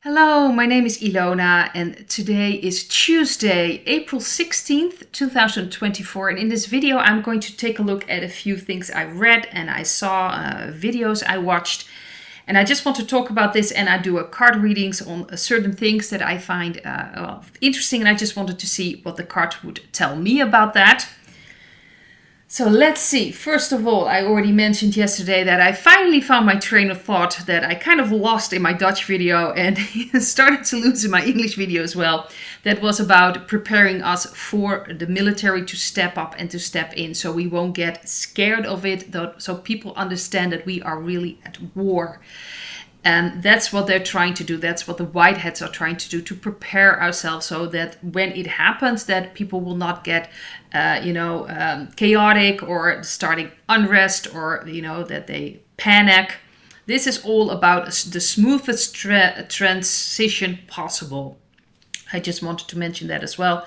Hello, my name is Ilona and today is Tuesday, April 16th, 2024. And in this video, I'm going to take a look at a few things I read and I saw, videos I watched. And I just want to talk about this, and I do card readings on certain things that I find interesting. And I just wanted to see what the card would tell me about that. So let's see. First of all, I already mentioned yesterday that I finally found my train of thought that I kind of lost in my Dutch video and started to lose in my English video as well. That was about preparing us for the military to step up and to step in, so we won't get scared of it, so people understand that we are really at war. And that's what they're trying to do. That's what the white hats are trying to do, to prepare ourselves so that when it happens, that people will not get, chaotic or starting unrest, or, that they panic. This is all about the smoothest transition possible. I just wanted to mention that as well.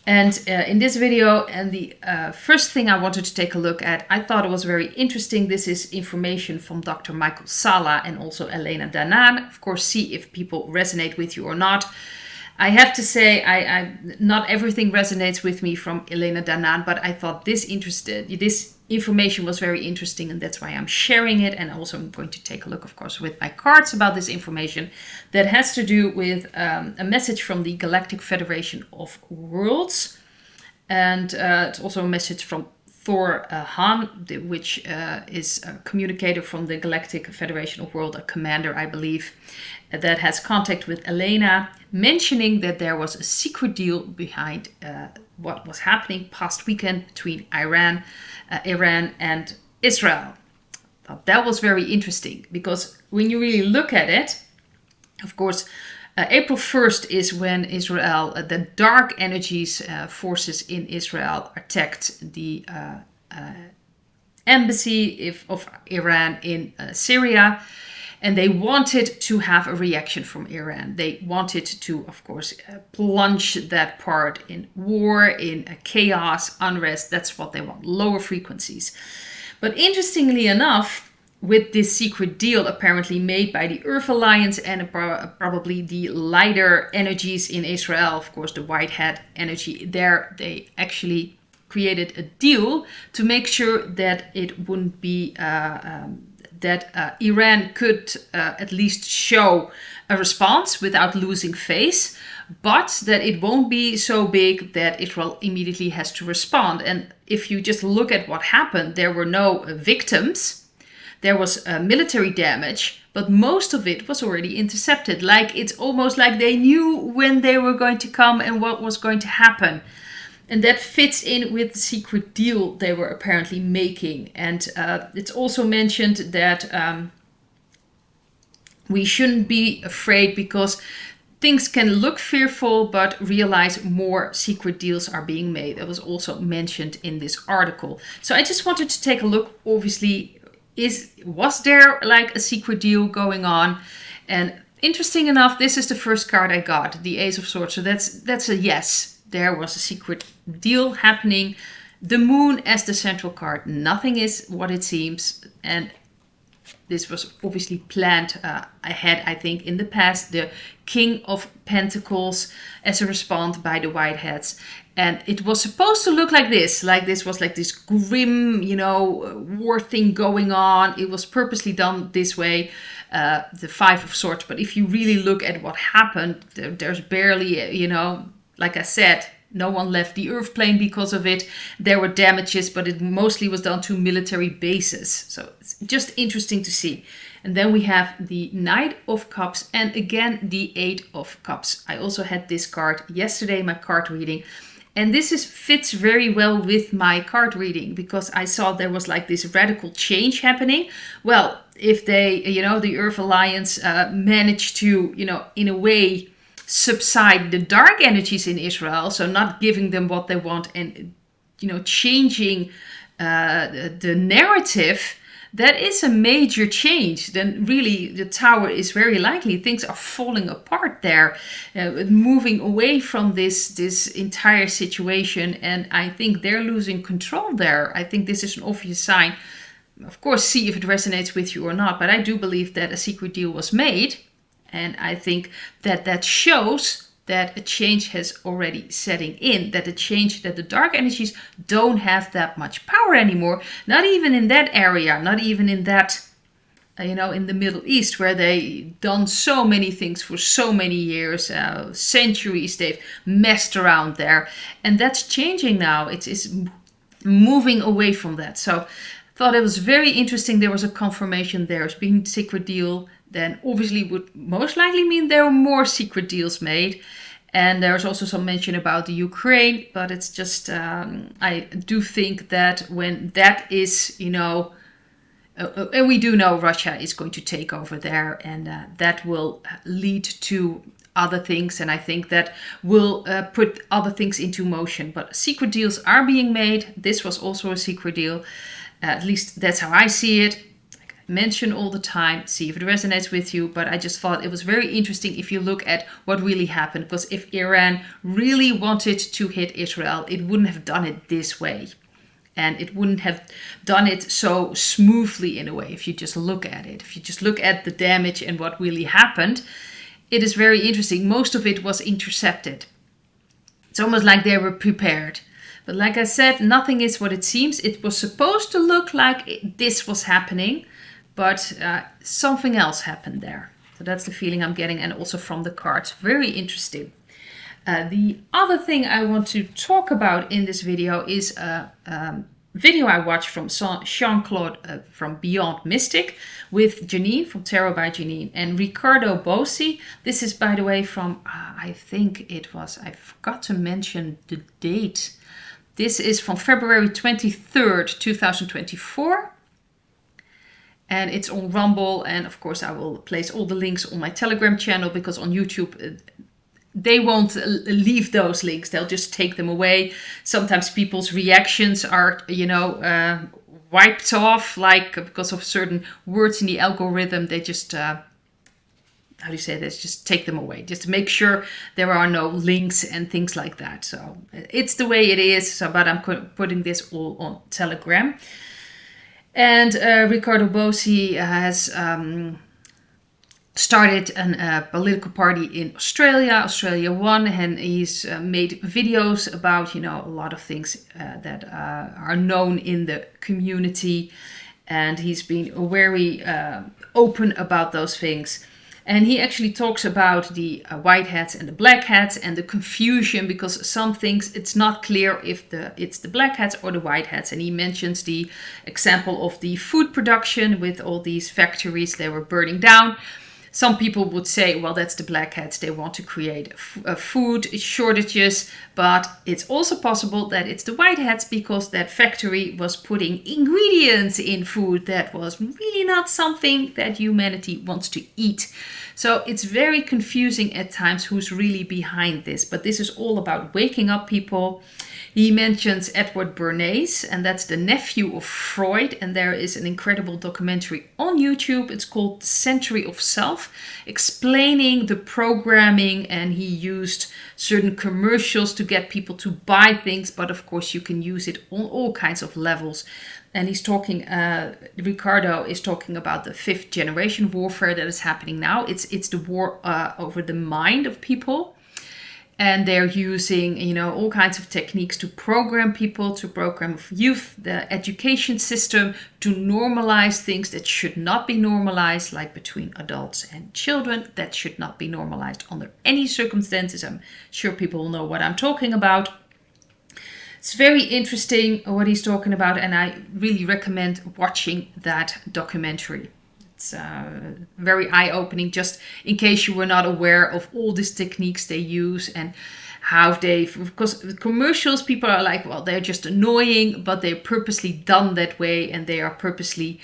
And in this video, and the first thing I wanted to take a look at, I thought it was very interesting. This is information from Dr. Michael Sala and also Elena Danaan. Of course, see if people resonate with you or not. I have to say, not everything resonates with me from Elena Danaan, but I thought this information was very interesting, and that's why I'm sharing it. And also I'm going to take a look, of course, with my cards about this information that has to do with a message from the Galactic Federation of Worlds. And it's also a message from Thor Han, which is a communicator from the Galactic Federation of Worlds, a commander, I believe, that has contact with Elena, mentioning that there was a secret deal behind what was happening past weekend between Iran and Israel. I thought that was very interesting, because when you really look at it, of course, April 1st is when Israel, the dark energies forces in Israel attacked the embassy of Iran in Syria. And they wanted to have a reaction from Iran. They wanted to, of course, plunge that part in war, in chaos, unrest. That's what they want, lower frequencies. But interestingly enough, with this secret deal apparently made by the Earth Alliance and probably the lighter energies in Israel, of course, the white hat energy there, they actually created a deal to make sure that it wouldn't be that Iran could at least show a response without losing face, but that it won't be so big that Israel immediately has to respond. And if you just look at what happened, there were no victims. There was military damage, but most of it was already intercepted. Like, it's almost like they knew when they were going to come and what was going to happen. And that fits in with the secret deal they were apparently making. And it's also mentioned that we shouldn't be afraid, because things can look fearful, but realize more secret deals are being made. That was also mentioned in this article. So I just wanted to take a look. Obviously, was there like a secret deal going on? And interesting enough, this is the first card I got, the Ace of Swords. So that's a yes. There was a secret deal happening. The moon as the central card. Nothing is what it seems. And this was obviously planned ahead, I think, in the past. The King of Pentacles as a response by the white hats. And it was supposed to look like this. Like, this was like this grim, war thing going on. It was purposely done this way. The Five of Swords. But if you really look at what happened, there's barely, like I said, no one left the Earth plane because of it. There were damages, but it mostly was done to military bases. So it's just interesting to see. And then we have the Knight of Cups and again the Eight of Cups. I also had this card yesterday, my card reading. And this fits very well with my card reading, because I saw there was like this radical change happening. Well, if they, the Earth Alliance managed to, in a way, subside the dark energies in Israel, so not giving them what they want and changing the narrative, that is a major change. Then really the tower is very likely, things are falling apart there, moving away from this entire situation, and I think they're losing control there. I think this is an obvious sign. Of course, see if it resonates with you or not, but I do believe that a secret deal was made. And I think that that shows that a change has already setting in, that the dark energies don't have that much power anymore, not even in that area, not even in that, in the Middle East, where they done so many things for so many years, centuries, they've messed around there. And that's changing now. It's moving away from that. So I thought it was very interesting. There was a confirmation there as being secret deal. Then obviously would most likely mean there were more secret deals made. And there's also some mention about the Ukraine, but it's just, I do think that when that is, and we do know Russia is going to take over there, and that will lead to other things, and I think that will put other things into motion. But secret deals are being made. This was also a secret deal. At least that's how I see it. Like I mention all the time, see if it resonates with you. But I just thought it was very interesting if you look at what really happened. Because if Iran really wanted to hit Israel, it wouldn't have done it this way. And it wouldn't have done it so smoothly in a way if you just look at it. If you just look at the damage and what really happened, it is very interesting. Most of it was intercepted. It's almost like they were prepared. But like I said, nothing is what it seems. It was supposed to look like this was happening, but something else happened there. So that's the feeling I'm getting, and also from the cards. Very interesting. The other thing I want to talk about in this video is a video I watched from Jean-Claude from Beyond Mystic with Janine from Tarot by Janine and Ricardo Bosi. This is, by the way, from, I think it was, I forgot to mention the date. This is from February 23rd, 2024. And it's on Rumble. And of course, I will place all the links on my Telegram channel, because on YouTube, they won't leave those links. They'll just take them away. Sometimes people's reactions are, wiped off, like because of certain words in the algorithm. They just, how do you say this? Just take them away, just to make sure there are no links and things like that. So it's the way it is. So, but I'm putting this all on Telegram. And Ricardo Bosi has started a political party in Australia, Australia One, and he's made videos about, a lot of things that are known in the community, and he's been very open about those things. And he actually talks about the white hats and the black hats and the confusion, because some things it's not clear if it's the black hats or the white hats. And he mentions the example of the food production with all these factories they were burning down. Some people would say, well, that's the black hats. They want to create food shortages. But it's also possible that it's the white hats, because that factory was putting ingredients in food that was really not something that humanity wants to eat. So it's very confusing at times who's really behind this. But this is all about waking up people. He mentions Edward Bernays, and that's the nephew of Freud. And there is an incredible documentary on YouTube. It's called The Century of Self, explaining the programming. And he used certain commercials to get people to buy things. But of course, you can use it on all kinds of levels. And he's talking, Ricardo is talking about the 5th generation warfare that is happening now. It's the war over the mind of people. And they're using, all kinds of techniques to program people, to program youth, the education system, to normalize things that should not be normalized, like between adults and children. That should not be normalized under any circumstances. I'm sure people will know what I'm talking about. It's very interesting what he's talking about, and I really recommend watching that documentary. It's very eye-opening, just in case you were not aware of all these techniques they use and how because the commercials, people are like, well, they're just annoying, but they're purposely done that way, and they are purposely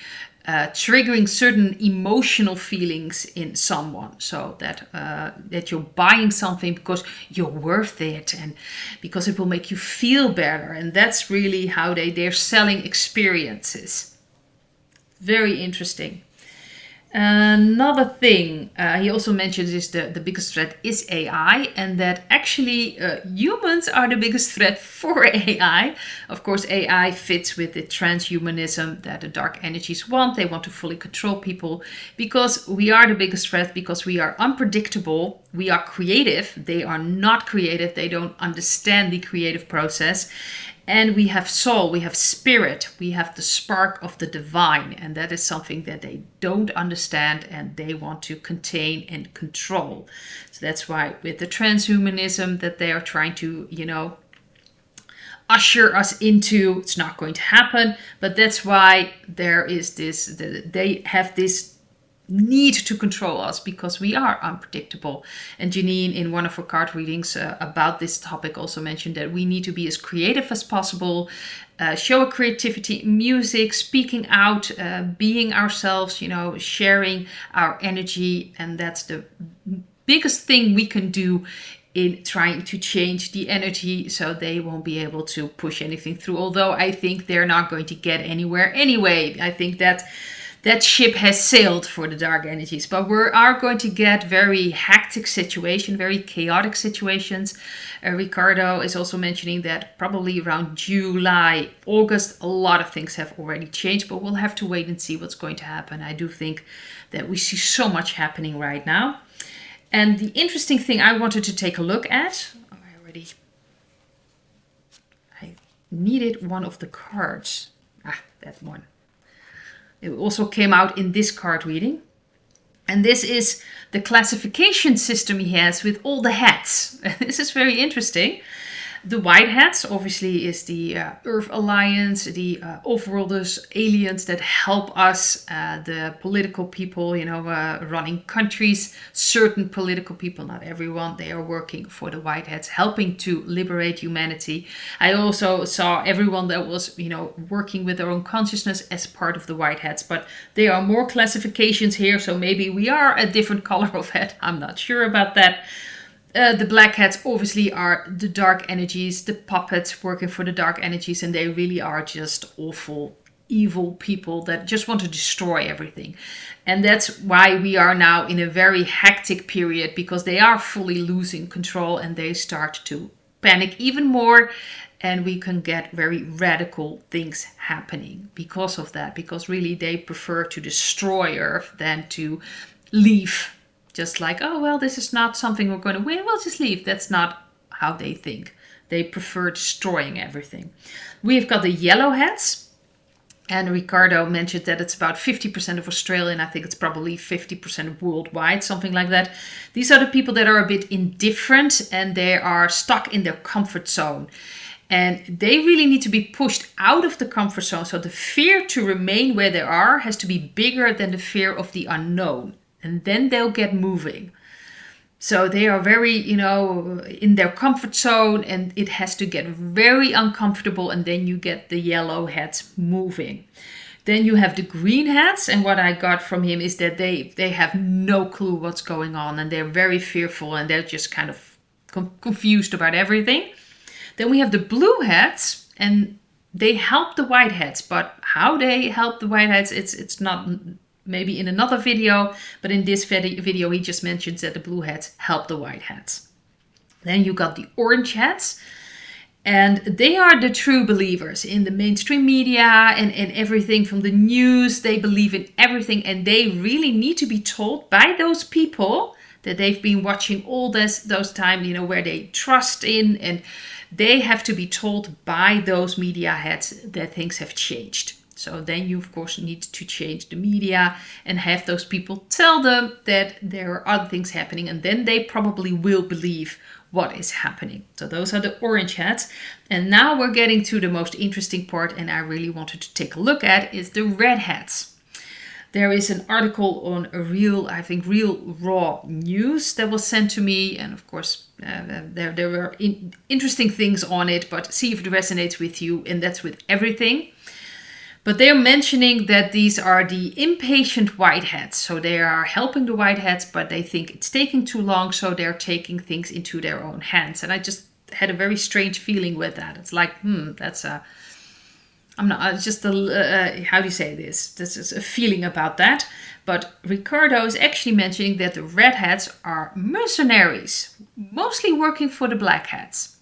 triggering certain emotional feelings in someone, so that that you're buying something because you're worth it and because it will make you feel better. And that's really how they're selling experiences. Very interesting. Another thing he also mentions is the biggest threat is AI, and that actually humans are the biggest threat for AI. Of course, AI fits with the transhumanism that the dark energies want. They want to fully control people because we are the biggest threat, because we are unpredictable. We are creative. They are not creative. They don't understand the creative process. And we have soul, we have spirit, we have the spark of the divine. And that is something that they don't understand and they want to contain and control. So that's why with the transhumanism that they are trying to, usher us into, it's not going to happen. But that's why there is this, they have this need to control us because we are unpredictable. And Janine, in one of her card readings about this topic, also mentioned that we need to be as creative as possible, show a creativity in music, speaking out, being ourselves, sharing our energy. And that's the biggest thing we can do in trying to change the energy so they won't be able to push anything through. Although I think they're not going to get anywhere anyway. I think that ship has sailed for the dark energies, but we are going to get very hectic situation, very chaotic situations. Ricardo is also mentioning that probably around July, August, a lot of things have already changed, but we'll have to wait and see what's going to happen. I do think that we see so much happening right now. And the interesting thing I wanted to take a look at, I needed one of the cards. That one. It also came out in this card reading. And this is the classification system he has with all the hats. This is very interesting. The white hats obviously is the Earth Alliance, the overworlders, aliens that help us, the political people, running countries, certain political people, not everyone, they are working for the white hats, helping to liberate humanity. I also saw everyone that was, working with their own consciousness as part of the white hats, but there are more classifications here, so maybe we are a different color of hat. I'm not sure about that. The black hats obviously are the dark energies, the puppets working for the dark energies, and they really are just awful, evil people that just want to destroy everything. And that's why we are now in a very hectic period, because they are fully losing control and they start to panic even more, and we can get very radical things happening because of that, because really they prefer to destroy Earth than to leave. Just like, oh, well, this is not something we're going to win, we'll just leave. That's not how they think. They prefer destroying everything. We've got the yellow hats. And Ricardo mentioned that it's about 50% of Australia, and I think it's probably 50% worldwide, something like that. These are the people that are a bit indifferent and they are stuck in their comfort zone. And they really need to be pushed out of the comfort zone. So the fear to remain where they are has to be bigger than the fear of the unknown. And then they'll get moving. So they are very, in their comfort zone, and it has to get very uncomfortable, and then you get the yellow hats moving. Then you have the green hats, and what I got from him is that they have no clue what's going on, and they're very fearful, and they're just kind of confused about everything. Then we have the blue hats, and they help the white hats, but how they help the white hats, it's not... Maybe in another video, but in this video he just mentions that the blue hats help the white hats. Then you got the orange hats, and they are the true believers in the mainstream media and everything from the news. They believe in everything, and they really need to be told by those people that they've been watching all those time, where they trust in, and they have to be told by those media heads that things have changed. So then you, of course, need to change the media and have those people tell them that there are other things happening, and then they probably will believe what is happening. So those are the orange hats. And now we're getting to the most interesting part, and I really wanted to take a look at, is the red hats. There is an article on a real raw news that was sent to me, and of course there were interesting things on it, but see if it resonates with you, and that's with everything. But they're mentioning that these are the impatient white hats. So they are helping the white hats, but they think it's taking too long, so they're taking things into their own hands. And I just had a very strange feeling with that. It's like, that's a I'm not just how do you say this? This is a feeling about that. But Ricardo is actually mentioning that the red hats are mercenaries, mostly working for the black hats.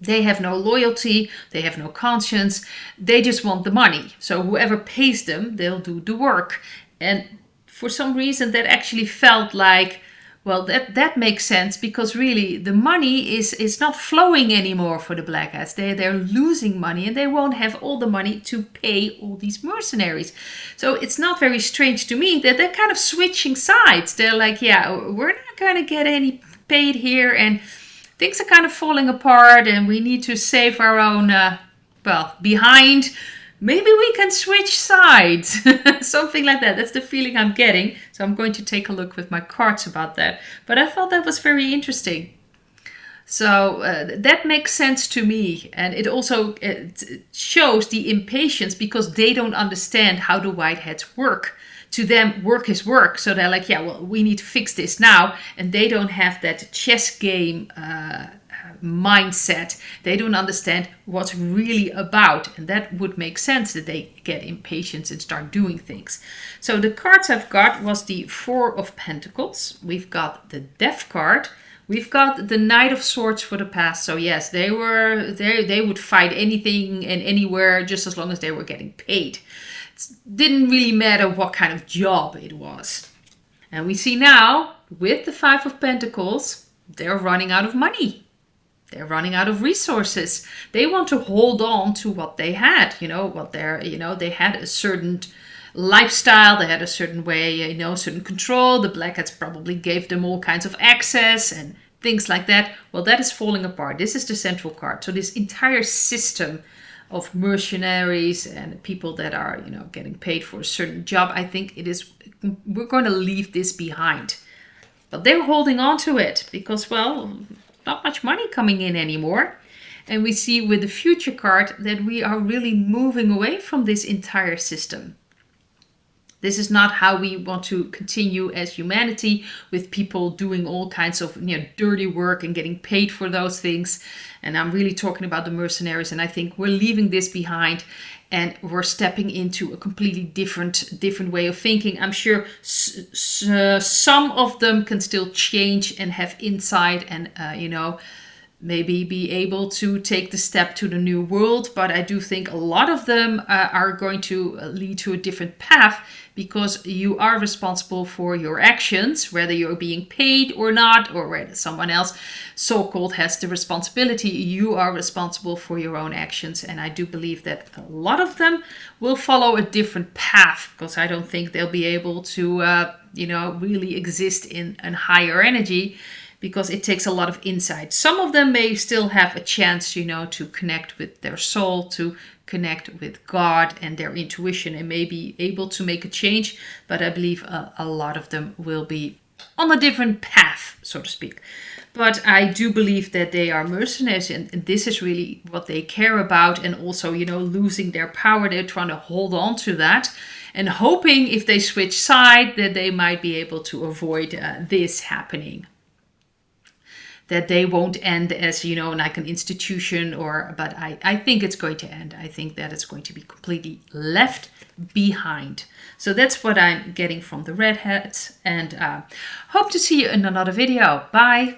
They have no loyalty, they have no conscience, they just want the money. So whoever pays them, they'll do the work. And for some reason, that actually felt like, well, that makes sense, because really the money is not flowing anymore for the black hats. They're losing money, and they won't have all the money to pay all these mercenaries. So it's not very strange to me that they're kind of switching sides. They're like, yeah, we're not going to get any paid here, and things are kind of falling apart, and we need to save our own, behind. Maybe we can switch sides. Something like that. That's the feeling I'm getting. So I'm going to take a look with my cards about that. But I thought that was very interesting. So that makes sense to me. And it also shows the impatience, because they don't understand how the white hats work. To them, work is work. So they're like, yeah, well, we need to fix this now. And they don't have that chess game mindset. They don't understand what's really about. And that would make sense, that they get impatient and start doing things. So the cards I've got was the Four of Pentacles. We've got the Death card. We've got the Knight of Swords for the past. So yes, they would fight anything and anywhere, just as long as they were getting paid. It didn't really matter what kind of job it was. And we see now, with the Five of Pentacles, they're running out of money. They're running out of resources. They want to hold on to what they had. They had a certain lifestyle. They had a certain way, certain control. The black hats probably gave them all kinds of access and things like that. Well, that is falling apart. This is the central card. So this entire system of mercenaries and people that are, getting paid for a certain job, I think we're going to leave this behind. But they're holding on to it because, well, not much money coming in anymore. And we see with the Future card that we are really moving away from this entire system. This is not how we want to continue as humanity, with people doing all kinds of dirty work and getting paid for those things. And I'm really talking about the mercenaries. And I think we're leaving this behind, and we're stepping into a completely different way of thinking. I'm sure some of them can still change and have insight and, maybe be able to take the step to the new world. But I do think a lot of them are going to lead to a different path, because you are responsible for your actions, whether you're being paid or not, or whether someone else so-called has the responsibility. You are responsible for your own actions. And I do believe that a lot of them will follow a different path, because I don't think they'll be able to, really exist in a higher energy, because it takes a lot of insight. Some of them may still have a chance, to connect with their soul, to connect with God and their intuition, and may be able to make a change. But I believe a lot of them will be on a different path, so to speak. But I do believe that they are mercenaries, and this is really what they care about. And also, losing their power, they're trying to hold on to that, and hoping if they switch side that they might be able to avoid this happening. That they won't end as, like an institution, but I think it's going to end. I think that it's going to be completely left behind. So that's what I'm getting from the red hats, and hope to see you in another video. Bye.